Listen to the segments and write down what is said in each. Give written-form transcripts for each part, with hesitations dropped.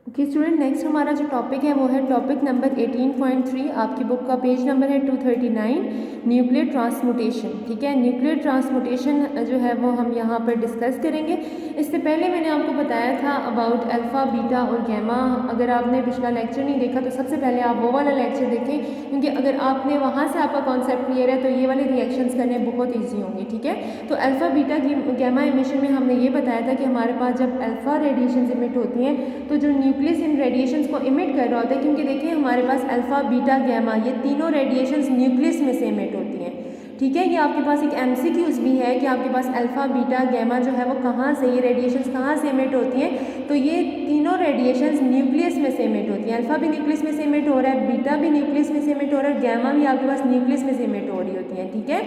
Okay student, next हमारा जो topic है वो है टॉपिक नंबर 18.3। आपकी बुक का पेज नंबर है 239, न्यूक्लियर ट्रांसमुटेशन। ठीक है, न्यूक्लियर ट्रांसमुटेशन जो है वो हम यहाँ पर डिस्कस करेंगे। इससे पहले मैंने आपको बताया था अबाउट अल्फ़ा, बीटा और गैमा। अगर आपने पिछला लेक्चर नहीं देखा तो सबसे पहले आप वो वाला लेक्चर देखें, क्योंकि अगर आपने वहाँ से आपका कॉन्सेप्ट क्लियर है तो ये वाले रिएक्शंस करने बहुत ईजी होंगे। ठीक है, तो अल्फ़ा, बीटा, गैमा एमिशन में हमने ये बताया था कि हमारे पास जब अल्फ़ा रेडिएशन इमिट होती हैं तो जो न्यूक्लियस इन रेडिएशंस को इमिट कर रहा होता है, क्योंकि देखिए हमारे पास अल्फ़ा, बीटा, गैमा ये तीनों रेडिएशंस न्यूक्लियस में से इमिट होती हैं। ठीक है, ये आपके पास एक एमसीक्यूज भी है कि आपके पास अल्फ़ा, बीटा, गैमा जो है वो कहाँ से, ये रेडिएशंस कहाँ से इमिट होती हैं, तो ये तीनों रेडिएशंस न्यूक्लियस में से इमिट होती हैं। अल्फ़ा भी न्यूक्लियस में से इमिट हो रहा है, बीटा भी न्यूक्लियस में से इमिट हो रहा है, गैमा भी आपके पास न्यूक्लियस में से इमिट हो रही होती हैं। ठीक है,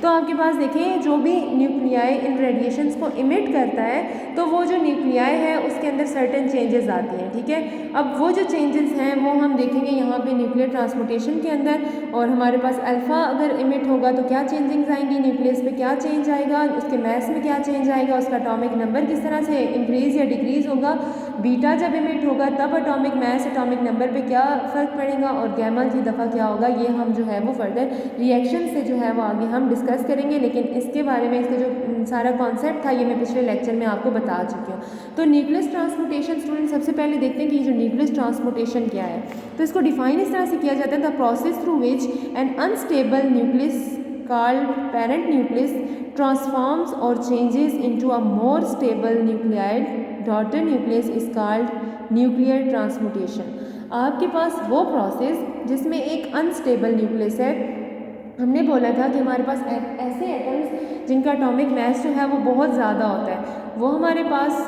तो आपके पास देखें जो भी न्यूक्लियाई इन रेडिएशंस को इमिट करता है तो वो जो न्यूक्लियाई है उसके अंदर सर्टेन चेंजेस आती हैं। ठीक है, अब वो जो चेंजेस हैं वो हम देखेंगे यहाँ पे न्यूक्लियर ट्रांसमुटेशन के अंदर। और हमारे पास अल्फ़ा अगर इमिट होगा तो क्या चेंजिंग्स आएंगी, न्यूक्लियस पे क्या चेंज आएगा, उसके मैस में क्या चेंज आएगा, उसका एटॉमिक नंबर किस तरह से इंक्रीज या डिक्रीज होगा। बीटा जब इमिट होगा तब एटॉमिक मैस, एटॉमिक नंबर पे क्या फ़र्क पड़ेगा, और गैमा की दफ़ा क्या होगा, ये हम जो है वो फर्दर रिएक्शन से जो है वो आगे हम डिस्कस करेंगे। लेकिन इसके बारे में इसका जो सारा कॉन्सेप्ट था ये मैं पिछले लेक्चर में आपको बता चुकी हूँ। तो न्यूक्लियस ट्रांसमुटेशन स्टूडेंट सबसे पहले देखते हैं कि जो न्यूक्लियस ट्रांसमुटेशन क्या है। तो इसको डिफाइन इस तरह से किया जाता है, the process through which N unstable nucleus called parent nucleus transforms or changes into a more stable nuclide daughter nucleus is called nuclear transmutation। आपके पास वो प्रोसेस जिसमें एक अनस्टेबल न्यूक्लियस है, हमने बोला था कि हमारे पास ऐसे एटम्स जिनका एटॉमिक मास जो है वो बहुत ज़्यादा होता है, वो हमारे पास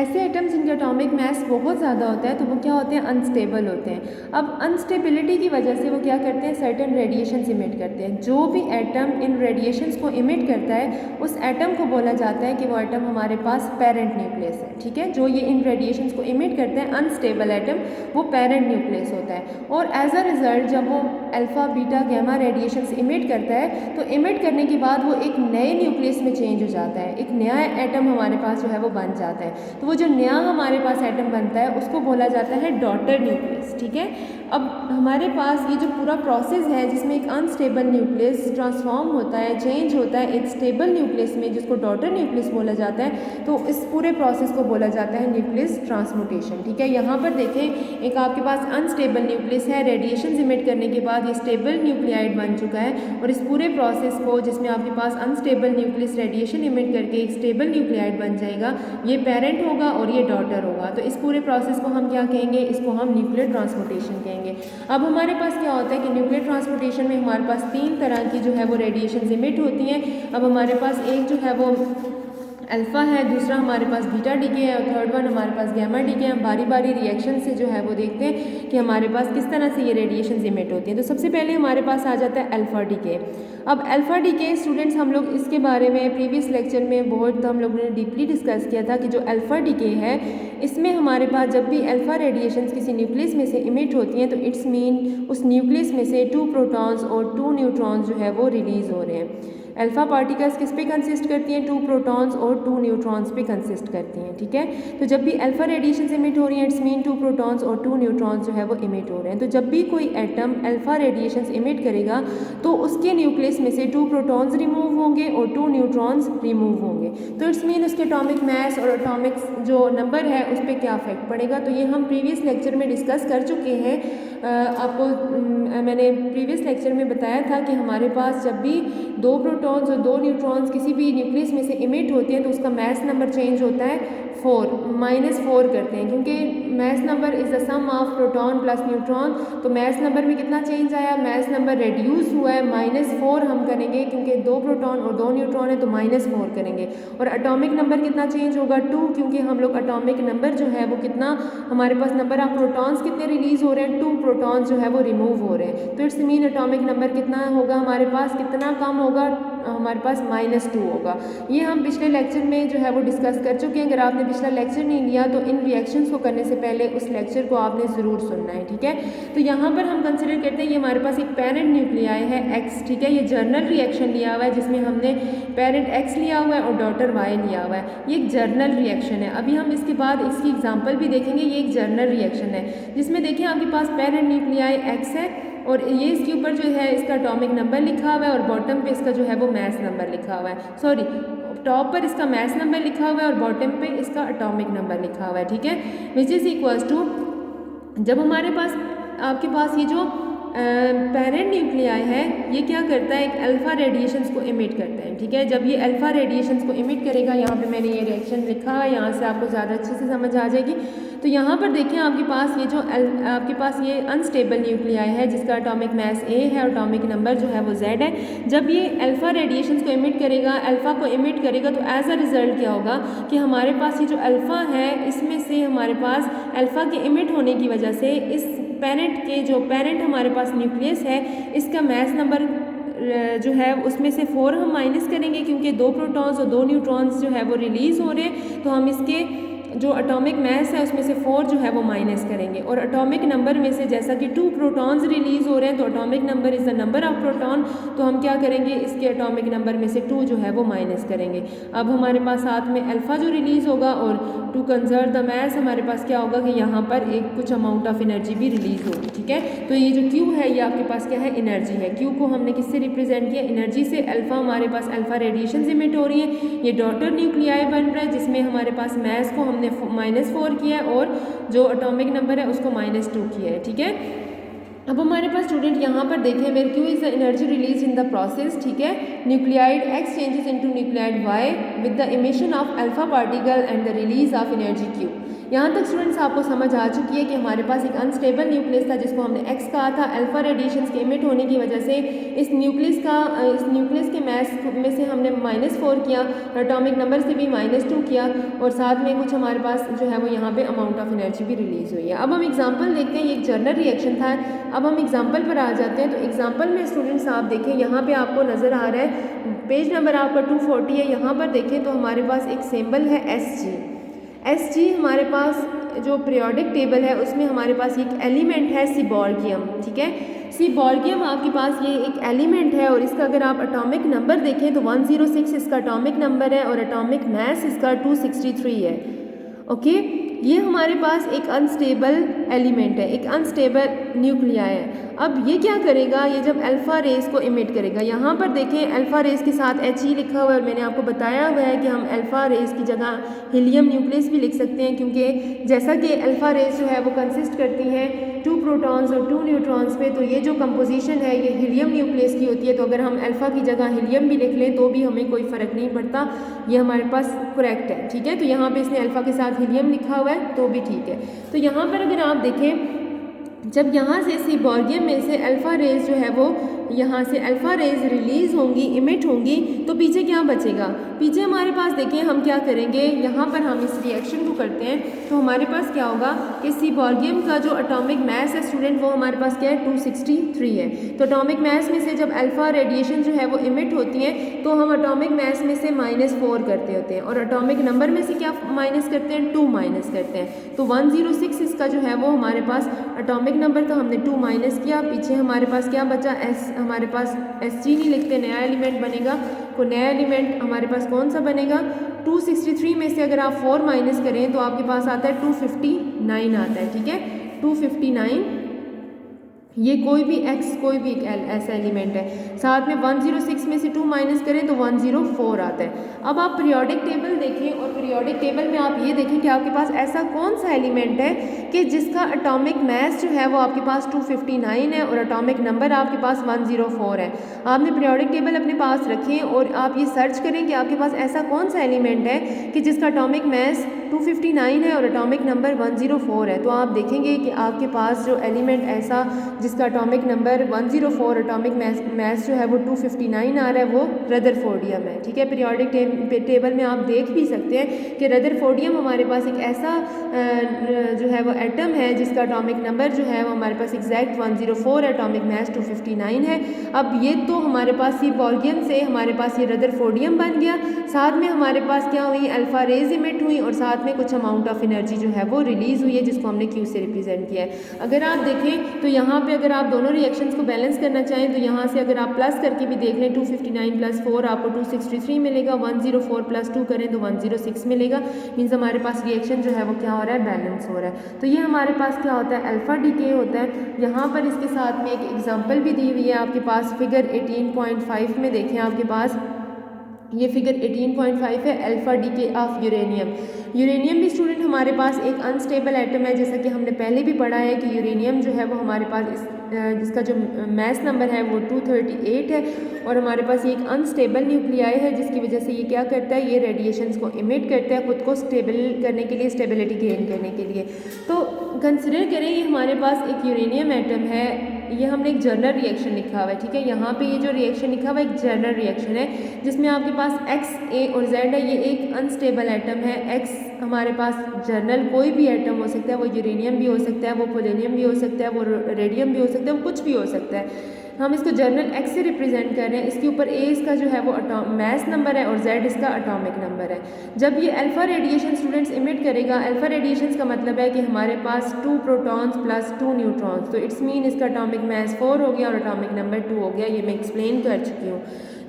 ऐसे एटम्स जिनका एटॉमिक मास बहुत ज़्यादा होता है तो वो क्या होते हैं, अनस्टेबल होते हैं। अब अनस्टेबिलिटी की वजह से वो क्या करते हैं, सर्टेन रेडिएशंस इमिट करते हैं। जो भी एटम इन रेडिएशंस को इमिट करता है उस एटम को बोला जाता है कि वो एटम हमारे पास पेरेंट न्यूक्लियस है। ठीक है, जो ये इन रेडिएशंस को इमिट करते हैं अनस्टेबल एटम, वो पेरेंट न्यूक्लियस होता है। और एज अ रिज़ल्ट जब वो alpha, beta, gamma radiations emit करता है तो इमिट करने के बाद वो एक नए न्यूक्लियस में चेंज हो जाता है, एक नया एटम हमारे पास जो है वो बन जाता है। तो वो जो नया हमारे पास एटम बनता है उसको बोला जाता है डॉटर न्यूक्लियस। ठीक है, अब हमारे पास ये जो पूरा प्रोसेस है जिसमें एक अनस्टेबल न्यूक्लियस ट्रांसफॉर्म होता है, चेंज होता है एक स्टेबल न्यूक्लियस में जिसको डॉटर न्यूक्लियस बोला जाता है, तो इस पूरे प्रोसेस को बोला जाता है न्यूक्लियस ट्रांसमुटेशन। ठीक है, यहाँ पर देखें एक आपके पास अनस्टेबल न्यूक्लियस है, रेडिएशन इमिट करने के बाद ये स्टेबल न्यूक्लियाइड बन चुका है, और इस पूरे प्रोसेस को जिसमें आपके पास अनस्टेबल न्यूक्लियस रेडिएशन इमिट करके एक स्टेबल न्यूक्लियाइड बन जाएगा, ये पेरेंट होगा और ये डॉटर होगा। तो इस पूरे प्रोसेस को हम क्या कहेंगे, इसको हम न्यूक्लियर ट्रांसमुटेशन कहेंगे। अब हमारे पास क्या होता है कि न्यूक्लियर ट्रांसमुटेशन में हमारे पास 3 तरह की जो है वो रेडिएशन इमिट होती हैं। अब हमारे पास एक जो है वो अल्फ़ा है, दूसरा हमारे पास बीटा डीके है, और थर्ड वन हमारे पास गैमा डीके है। हम बारी बारी रिएक्शन से जो है वो देखते हैं कि हमारे पास किस तरह से ये रेडिएशन इमिट होती हैं। तो सबसे पहले हमारे पास आ जाता है अल्फ़ा डीके। अब अल्फ़ा डीके स्टूडेंट्स हम लोग इसके बारे में प्रीवियस लेक्चर में बहुत हम लोगों ने डीपली डिस्कस किया था कि जो अल्फ़ा डीके है इसमें हमारे पास जब भी अल्फ़ा रेडिएशन किसी न्यूक्लियस में से इमिट होती हैं तो इट्स मीन उस न्यूक्लियस में से 2 प्रोटॉन्स और 2 न्यूट्रॉन्स जो है वो रिलीज़ हो रहे हैं। अल्फ़ा पार्टिकल्स किस पे कंसिस्ट करती हैं, 2 प्रोटॉन्स और 2 न्यूट्रॉन्स पे कंसिस्ट करती हैं। ठीक है, तो जब भी अल्फ़ा रेडिएशन इमिट हो रही है इट्स मीन 2 प्रोटॉन्स और 2 न्यूट्रॉन्स जो है वो इमिट हो रहे हैं। तो जब भी कोई एटम अल्फ़ा रेडिएशन इमिट करेगा तो उसके न्यूक्लियस में से 2 प्रोटॉन्स रिमूव होंगे और 2 न्यूट्रॉन्स रिमूव होंगे। तो इट्स मीन उसके एटॉमिक मास और एटॉमिक जो नंबर है उस पर क्या इफेक्ट पड़ेगा, तो ये हम प्रीवियस लेक्चर में डिस्कस कर चुके हैं। आपको मैंने प्रीवियस लेक्चर में बताया था कि हमारे पास जब भी 2 प्रोटॉन्स और 2 न्यूट्रॉन्स किसी भी न्यूक्लियस में से इमिट होते हैं तो उसका मास नंबर चेंज होता है 4, -4 करते हैं, क्योंकि mass number is the sum of proton plus neutron. तो मास नंबर में कितना चेंज आया, मास नंबर रिड्यूस हुआ है, -4 हम करेंगे क्योंकि 2 प्रोटॉन और 2 न्यूट्रॉन है तो -4 करेंगे। और एटॉमिक नंबर कितना चेंज होगा, 2, क्योंकि हम लोग एटॉमिक नंबर जो है वो कितना, हमारे पास नंबर ऑफ प्रोटॉन्स कितने रिलीज़ हो रहे हैं, 2 प्रोटॉन्स जो है वो रिमूव हो रहे हैं। तो इट्स मीन एटॉमिक नंबर कितना होगा हमारे पास, कितना कम होगा, हमारे पास -2 होगा। ये हम पिछले लेक्चर में जो है वो डिस्कस कर चुके हैं। अगर आपने पिछला लेक्चर नहीं लिया तो इन रिएक्शंस को करने से पहले उस लेक्चर को आपने ज़रूर सुनना है, ठीक है। तो यहाँ पर हम कंसिडर करते हैं ये हमारे पास एक पेरेंट न्यूक्लियाई है X, ठीक है। ये जर्नल रिएक्शन लिया हुआ है जिसमें हमने पेरेंट X लिया हुआ है और डॉटर Y लिया हुआ है। ये एक जर्नल रिएक्शन है। अभी हम इसके बाद इसकी एग्जाम्पल भी देखेंगे। ये एक जर्नल रिएक्शन है जिसमें देखिए आपके पास पेरेंट न्यूक्लियाई X है और ये इसके ऊपर जो है इसका एटॉमिक नंबर लिखा हुआ है और बॉटम पे इसका जो है वो मास नंबर लिखा हुआ है। सॉरी, टॉप पर इसका मास नंबर लिखा हुआ है और बॉटम पे इसका एटॉमिक नंबर लिखा हुआ है, ठीक है। विच इज़ इक्वल्स टू, जब हमारे पास आपके पास ये जो पेरेंट न्यूक्लियाई है ये क्या करता है, एक अल्फ़ा रेडिएशंस को इमिट करता है, ठीक है। जब ये अल्फ़ा रेडिएशंस को इमिट करेगा, यहाँ पे मैंने ये रिएक्शन लिखा है, यहाँ से आपको ज़्यादा अच्छे से समझ आ जाएगी। तो यहाँ पर देखिए आपके पास ये जो आपके पास ये अनस्टेबल न्यूक्लियाई है जिसका एटॉमिक मास A है और एटॉमिक नंबर जो है वो Z है। जब ये अल्फ़ा रेडिएशंस को इमिट करेगा, अल्फ़ा को इमिट करेगा, तो एज अ रिज़ल्ट क्या होगा कि हमारे पास ये जो अल्फ़ा है इसमें से हमारे पास अल्फ़ा के इमिट होने की वजह से इस पेरेंट हमारे पास न्यूक्लियस है इसका मास नंबर जो है उसमें से 4 हम माइनस करेंगे क्योंकि 2 प्रोटॉन्स और 2 न्यूट्रॉन्स जो है वो रिलीज़ हो रहे हैं। तो हम इसके जो एटॉमिक मास है उसमें से 4 जो है वो माइनस करेंगे और एटॉमिक नंबर में से जैसा कि 2 प्रोटॉन्स रिलीज़ हो रहे हैं तो atomic number is the number of proton, तो हम क्या करेंगे इसके एटॉमिक नंबर में से 2 जो है वो माइनस करेंगे। अब हमारे पास साथ में अल्फ़ा जो रिलीज़ होगा और टू कंजर्व द मास हमारे पास क्या होगा कि यहाँ पर एक कुछ अमाउंट ऑफ एनर्जी भी रिलीज़ होगी, ठीक है। तो ये जो Q है ये आपके पास क्या है, एनर्जी है। Q को हमने किससे रिप्रेजेंट किया, एनर्जी से। अल्फ़ा हमारे पास अल्फ़ा रेडिएशन इमिट हो रही है। ये डॉटर न्यूक्लियाई बन रहा है जिसमें हमारे पास मास को हमने -4 किया है और जो एटॉमिक नंबर है उसको -2 किया है, ठीक है। अब हमारे पास स्टूडेंट यहाँ पर देखें where Q is the energy release in the process, ठीक है। Nuclide X changes into nuclide Y with the emission of alpha particle and the release of energy Q। यहाँ तक स्टूडेंट्स आपको समझ आ चुकी है कि हमारे पास एक अनस्टेबल न्यूक्लियस था जिसको हमने X कहा था। अल्फा रेडिएशंस के इमिट होने की वजह से इस न्यूक्लियस के मास में से हमने -4 किया, एटॉमिक नंबर से भी -2 किया और साथ में कुछ हमारे पास जो है वो यहाँ पे अमाउंट ऑफ एनर्जी भी रिलीज़ हुई है। अब हम एग्जांपल देखते हैं, ये एक जर्नल रिएक्शन था। अब हम एग्जांपल पर आ जाते हैं। तो एग्जांपल में स्टूडेंट्स आप देखें यहाँ पे आपको नज़र आ रहा है पेज नंबर आपका 240 है। यहाँ पर देखें तो हमारे पास एक सिंबल है Sg हमारे पास जो पीरियोडिक टेबल है उसमें हमारे पास एक एलिमेंट है सीबॉर्गियम, ठीक है। सीबॉर्गियम आपके पास ये एक एलिमेंट है और इसका अगर आप एटॉमिक नंबर देखें तो 106 इसका एटॉमिक नंबर है और एटॉमिक मास इसका 263 है, ओके। ये हमारे पास एक अनस्टेबल एलिमेंट है, एक अनस्टेबल न्यूक्लियाई है। अब ये क्या करेगा, ये जब अल्फ़ा रेस को इमिट करेगा, यहाँ पर देखें अल्फ़ा रेस के साथ He लिखा हुआ है और मैंने आपको बताया हुआ है कि हम अल्फ़ा रेस की जगह हीलियम न्यूक्लियस भी लिख सकते हैं क्योंकि जैसा कि अल्फ़ा रेस जो है वो कंसिस्ट करती हैं 2 प्रोटॉन्स और 2 न्यूट्रॉन्स पे, तो ये जो कंपोजिशन है ये हीलियम न्यूक्लियस की होती है। तो अगर हम अल्फ़ा की जगह हीलियम भी लिख लें तो भी हमें कोई फ़र्क नहीं पड़ता, ये हमारे पास करेक्ट है, ठीक है। तो यहाँ पे इसने अल्फ़ा के साथ हीलियम लिखा हुआ है तो भी ठीक है। तो यहाँ पर अगर आप देखें जब यहाँ से सीबॉर्गियम में से अल्फ़ा रेज जो है वो यहाँ से अल्फ़ा रेज रिलीज़ होंगी, इमिट होंगी, तो पीछे क्या बचेगा, पीछे हमारे पास देखिए हम क्या करेंगे, यहाँ पर हम इस रिएक्शन को करते हैं तो हमारे पास क्या होगा कि सीबॉर्गियम का जो एटॉमिक मास है स्टूडेंट वो हमारे पास क्या है 263 है। तो एटॉमिक मास में से जब अल्फ़ा रेडिएशन जो है वो इमिट होती है तो हम एटॉमिक मास में से -4 करते होते हैं और एटॉमिक नंबर में से क्या माइनस करते हैं, 2 माइनस करते हैं। तो 106 इसका जो है वो हमारे पास एटॉमिक नंबर का हमने 2 माइनस किया, पीछे हमारे पास क्या बचा, हमारे पास Sg नहीं लिखते, नया एलिमेंट बनेगा। तो नया एलिमेंट हमारे पास कौन सा बनेगा, 263 में से अगर आप 4 माइनस करें तो आपके पास आता है 259 आता है, ठीक है। 259 ये कोई भी एक ऐसा एलिमेंट है। साथ में 106 में से 2 माइनस करें तो 104 आता है। अब आप पीरियोडिक टेबल देखें और पीरियोडिक टेबल में आप ये देखें कि आपके पास ऐसा कौन सा एलिमेंट है कि जिसका एटॉमिक मास जो है वो आपके पास 259 है और एटॉमिक नंबर आपके पास 104 है। आपने पीरियोडिक टेबल अपने पास रखें और आप ये सर्च करें कि आपके पास ऐसा कौन सा एलिमेंट है कि जिसका एटॉमिक मास 259 है और एटॉमिक नंबर 104 है। तो आप देखेंगे कि आपके पास जो एलिमेंट ऐसा जिसका एटॉमिक नंबर 104 एटॉमिक मास जो है वो 259 आ रहा है वो रदरफोर्डियम है। ठीक है, पीरियोडिक टेबल में आप देख भी सकते हैं कि रदरफोर्डियम हमारे पास एक ऐसा जो है वो एटम है जिसका एटॉमिक नंबर जो है वो हमारे पास एग्जैक्ट 104 एटॉमिक मास 259 है। अब ये तो हमारे पास ये वॉल्गियम से हमारे पास ये रदरफोर्डियम बन गया, साथ में हमारे पास क्या हुई अल्फा रेज इमिट हुई और साथ में कुछ अमाउंट ऑफ एनर्जी जो है वो रिलीज हुई है जिसको हमने क्यू से रिप्रेजेंट किया है। अगर आप देखें तो यहाँ पे अगर आप दोनों रिएक्शंस को बैलेंस करना चाहें तो यहाँ से अगर आप प्लस करके भी देख लें 259 प्लस 4 आपको 263 मिलेगा, 104 प्लस 2 करें तो 106 मिलेगा। मीन्स हमारे पास रिएक्शन जो है वो क्या हो रहा है, बैलेंस हो रहा है। तो ये हमारे पास क्या होता है, अल्फा डीके होता है। यहाँ पर इसके साथ में एक एग्जाम्पल भी दी हुई है आपके पास फिगर 18.5 में। देखें आपके पास ये फिगर 18.5 है, alpha decay of uranium. Uranium भी स्टूडेंट हमारे पास एक अनस्टेबल एटम है, जैसा कि हमने पहले भी पढ़ा है कि यूरेनियम जो है वो हमारे पास जिसका जो मास नंबर है वो 238 है और हमारे पास ये एक अनस्टेबल न्यूक्लियाई है जिसकी वजह से ये क्या करता है, ये रेडिएशंस को इमिट करता है खुद को स्टेबल करने के लिए, स्टेबिलिटी गेन करने के लिए। तो कंसिडर करें ये हमारे पास एक यूरेनियम एटम है, ये हमने एक जर्नल रिएक्शन लिखा हुआ है। ठीक है, यहाँ पे ये जो रिएक्शन लिखा हुआ है एक जर्नल रिएक्शन है जिसमें आपके पास X, A और Z है। ये एक अनस्टेबल एटम है। X हमारे पास जर्नल कोई भी एटम हो सकता है, वो यूरेनियम भी हो सकता है, वो पोलोनियम भी हो सकता है, वो रेडियम भी हो सकता है, वो कुछ भी हो सकता है। हम इसको जर्नल X से रिप्रेजेंट कर रहे हैं। इसके ऊपर A इसका जो है वो मास नंबर है और Z इसका एटॉमिक नंबर है। जब ये अल्फा रेडिएशन स्टूडेंट्स इमिट करेगा, अल्फा रेडिएशन का मतलब है कि हमारे पास 2 प्रोटॉन्स प्लस 2 न्यूट्रॉन्स, तो इट्स मीन इसका एटॉमिक मास 4 हो गया और एटॉमिक नंबर 2 हो गया। ये मैं एक्सप्लेन कर चुकी हूँ।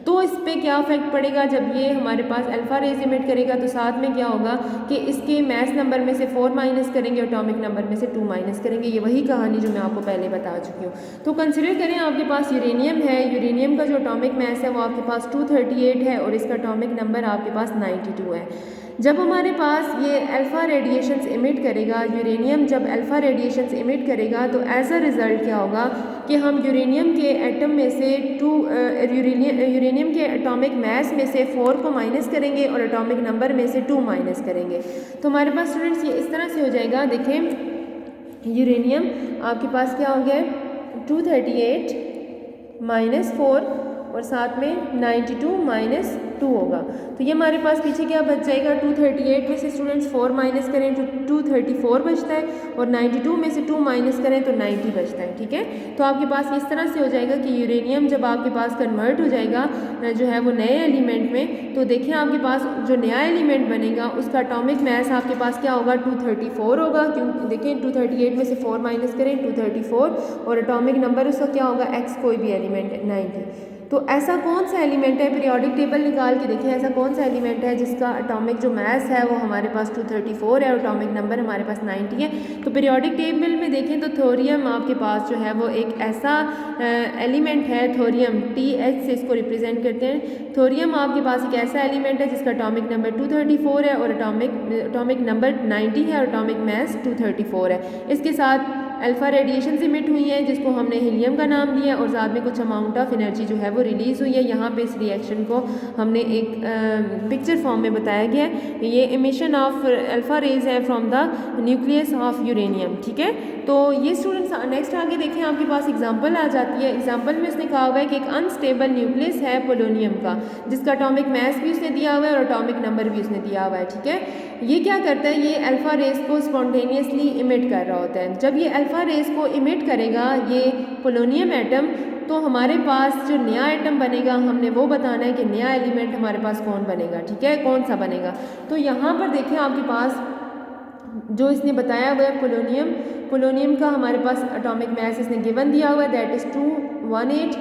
तो इस पे क्या इफेक्ट पड़ेगा, जब ये हमारे पास अल्फा रेज इमिट करेगा तो साथ में क्या होगा कि इसके मास नंबर में से 4 माइनस करेंगे, एटॉमिक नंबर में से 2 माइनस करेंगे। ये वही कहानी जो मैं आपको पहले बता चुकी हूँ। तो कंसिडर करें आपके पास यूरेनियम है, यूरेनियम का जो एटॉमिक मास है वो आपके पास 238 है और इसका एटॉमिक नंबर आपके पास 92 है। जब हमारे पास ये अल्फ़ा रेडिएशंस इमिट करेगा, यूरेनियम जब अल्फ़ा रेडिएशंस इमिट करेगा तो एज अ रिज़ल्ट क्या होगा कि हम यूरेनियम के एटम में से यूरेनियम के एटॉमिक मास में से 4 को माइनस करेंगे और एटॉमिक नंबर में से 2 माइनस करेंगे। तो हमारे पास स्टूडेंट्स ये इस तरह से हो जाएगा। देखें यूरेनियम आपके पास क्या हो गया है 238 माइनस 4 और साथ में 92 माइनस 2 होगा। तो ये हमारे पास पीछे क्या बच जाएगा, 238 में से स्टूडेंट्स 4 माइनस करें तो 234 बचता है और 92 में से 2 माइनस करें तो 90 बचता है। ठीक है, तो आपके पास इस तरह से हो जाएगा कि यूरेनियम जब आपके पास कन्वर्ट हो जाएगा जो है वो नए एलिमेंट में, तो देखिए आपके पास जो नया एलिमेंट बनेगा उसका एटॉमिक मास आपके पास क्या होगा 234 होगा। क्यों, देखें 238 में से 4 माइनस करें 234 और एटॉमिक नंबर उसका क्या होगा x कोई भी एलिमेंट है 90। तो ऐसा कौन सा एलिमेंट है, पीरियोडिक टेबल निकाल के देखें ऐसा कौन सा एलिमेंट है जिसका एटॉमिक जो मास है वो हमारे पास 234 है और एटॉमिक नंबर हमारे पास 90 है। तो पीरियोडिक टेबल में देखें तो थोरियम आपके पास जो है वो एक ऐसा एलिमेंट है, थोरियम TH से इसको रिप्रेजेंट करते हैं। थोरियम आपके पास एक ऐसा एलिमेंट है जिसका एटॉमिक नंबर 234 है और एटॉमिक नंबर 90 है और एटॉमिक मास 234 है। इसके साथ अल्फा रेडिएशन इमिट हुई है जिसको हमने हीलियम का नाम दिया और साथ में कुछ अमाउंट ऑफ एनर्जी जो है वो रिलीज़ हुई है। यहाँ पे इस रिएक्शन को हमने एक पिक्चर फॉर्म में बताया गया है। ये इमिशन ऑफ अल्फा रेज है from the nucleus of uranium. ठीक है, तो ये स्टूडेंट्स नेक्स्ट आगे देखें आपके पास एग्जाम्पल आ जाती है। एग्जाम्पल में उसने कहा हुआ है कि एक अनस्टेबल न्यूक्लियस है पोलोनियम का जिसका एटॉमिक मास भी उसने दिया हुआ है और एटॉमिक नंबर भी उसने दिया हुआ है। ठीक है, ये क्या करता है, ये अल्फा रेज को स्पॉन्टेनियसली इमिट कर रहा होता है। जब ये अल्फा रेज को इमिट करेगा ये पोलोनियम एटम, तो हमारे पास जो नया एटम बनेगा हमने वो बताना है कि नया एलिमेंट हमारे पास कौन बनेगा। ठीक है, कौन सा बनेगा, तो यहाँ पर देखें आपके पास जो इसने बताया हुआ है पोलोनियम का हमारे पास एटॉमिक मास इसने गिवन दिया हुआ है दैट इज़ 218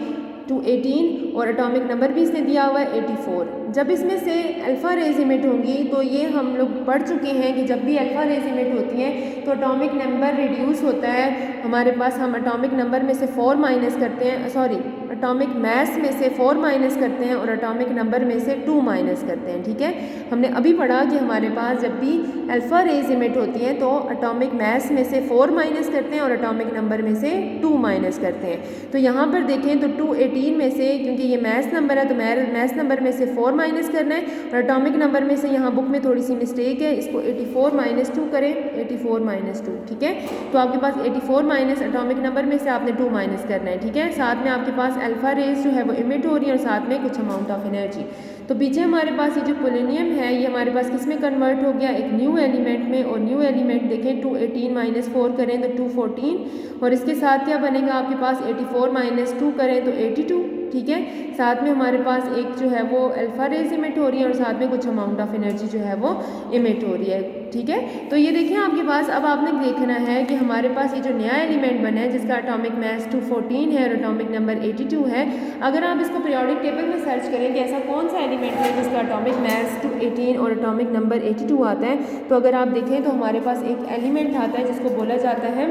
218 और एटॉमिक नंबर भी इसने दिया हुआ है 84। जब इसमें से अल्फ़ा रेज इमिट होंगी तो ये हम लोग पढ़ चुके हैं कि जब भी अल्फ़ा रेज इमिट होती हैं तो एटॉमिक नंबर रिड्यूस होता है हमारे पास। हम एटॉमिक नंबर में से 4 माइनस करते हैं, सॉरी एटॉमिक मास में से 4 माइनस करते हैं और एटॉमिक नंबर में से 2 माइनस करते हैं। ठीक है, हमने अभी पढ़ा कि हमारे पास जब भी अल्फ़ा रेज इमिट होती हैं तो एटॉमिक मास में से 4 माइनस करते हैं और एटॉमिक नंबर में से 2 माइनस करते हैं। तो यहाँ पर देखें तो 218 में से, क्योंकि ये मास नंबर है तो मास नंबर में से 4 माइनस करना है और एटॉमिक नंबर में से यहाँ बुक में थोड़ी सी मिस्टेक है, इसको 84 माइनस 2 करें, 84 माइनस 2, ठीक है। तो आपके पास 84 माइनस एटॉमिक नंबर में से आपने 2 माइनस करना है, ठीक है। साथ में आपके पास अल्फा रेज जो है वो इमिट हो रही है और साथ में कुछ अमाउंट ऑफ एनर्जी। तो पीछे हमारे पास ये जो पोलोनियम है ये हमारे पास किस में कन्वर्ट हो गया, एक न्यू एलिमेंट में। और न्यू एलिमेंट देखें 218 माइनस 4 करें तो 214 और इसके साथ क्या बनेगा आपके पास 84 माइनस 2 करें तो 82, ठीक है। साथ में हमारे पास एक जो है वो अल्फा रेज इमिट हो रही है और साथ में कुछ अमाउंट ऑफ एनर्जी जो है वो इमिट हो रही है, ठीक है। तो ये देखें आपके पास अब आपने देखना है कि हमारे पास ये जो नया एलिमेंट बना है जिसका एटॉमिक मास 214 है और एटॉमिक नंबर 82 है, अगर आप इसको पीरियोडिक टेबल में सर्च करें कि ऐसा कौन सा एलिमेंट है जिसका एटॉमिक मास 218 और एटॉमिक नंबर 82 आता है, तो अगर आप देखें तो हमारे पास एक एलिमेंट आता है जिसको बोला जाता है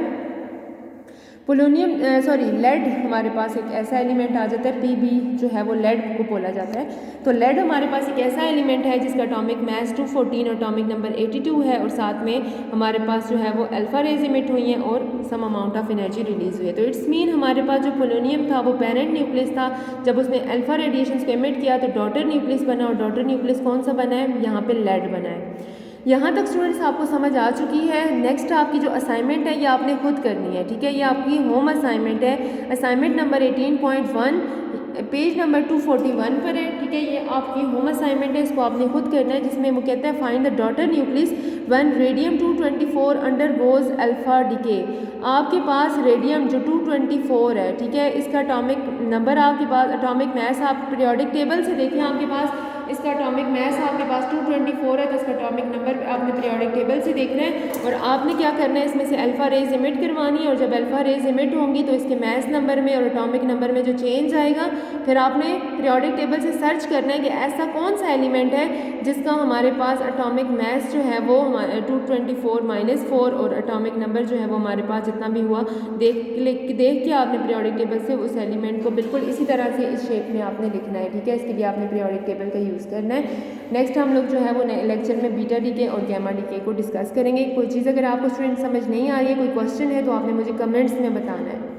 पोलोनियम, लेड। हमारे पास एक ऐसा एलिमेंट आ जाता है पीबी जो है वो लेड को बोला जाता है। तो लेड हमारे पास एक ऐसा एलिमेंट है जिसका एटॉमिक मास 214 और एटॉमिक नंबर 82 है और साथ में हमारे पास जो है वो अल्फा रेज इमिट हुई हैं और some amount of energy release हुई है। तो इट्स मीन हमारे पास जो पोलोनियम था वो पेरेंट न्यूक्लियस था, जब उसने अल्फा रेडिएशन को इमिट किया तो डॉटर न्यूक्लियस बना और डॉटर न्यूक्लियस कौन सा बना है, यहाँ पे लेड बना है। यहाँ तक स्टूडेंट्स आपको समझ आ चुकी है। नेक्स्ट आपकी जो असाइनमेंट है ये आपने खुद करनी है, ठीक है। ये आपकी होम असाइनमेंट है, असाइनमेंट नंबर 18.1 पेज नंबर 241 पर है, ठीक है। ये आपकी होम असाइनमेंट है, इसको आपने खुद करना है, जिसमें वो कहता है find the daughter nucleus when radium 224 undergoes alpha decay. आपके पास रेडियम जो 224 है, ठीक है, इसका एटॉमिक नंबर आपके पास, एटॉमिक मास आप पीरियोडिक टेबल से देखें आपके पास इसका एटॉमिक मास आपके पास 224 है, तो इसका एटॉमिक नंबर आपने पीरियोडिक टेबल से देखना है और आपने क्या करना है, इसमें से अल्फा रेज इमिट करवानी है और जब अल्फा रेज इमिट होंगी तो इसके मास नंबर में और एटॉमिक नंबर में जो चेंज आएगा, फिर आपने पीरियोडिक टेबल से सर्च करना है कि ऐसा कौन सा एलिमेंट है जिसका हमारे पास एटॉमिक मास जो है वो 224 माइनस 4 और एटॉमिक नंबर जो है वो हमारे पास जितना भी हुआ देख के आपने पीरियोडिक टेबल से उस एलिमेंट को बिल्कुल इसी तरह से इस शेप में आपने लिखना है, ठीक है। इसके लिए आपने पीरियोडिक टेबल का यूज़ करना है। नेक्स्ट हम लोग जो है वो लेक्चर में बीटा डीके और गैमा डीके को डिस्कस करेंगे। कोई चीज़ अगर आपको स्टूडेंट समझ नहीं आ रही है, कोई क्वेश्चन है तो आपने मुझे कमेंट्स में बताना है।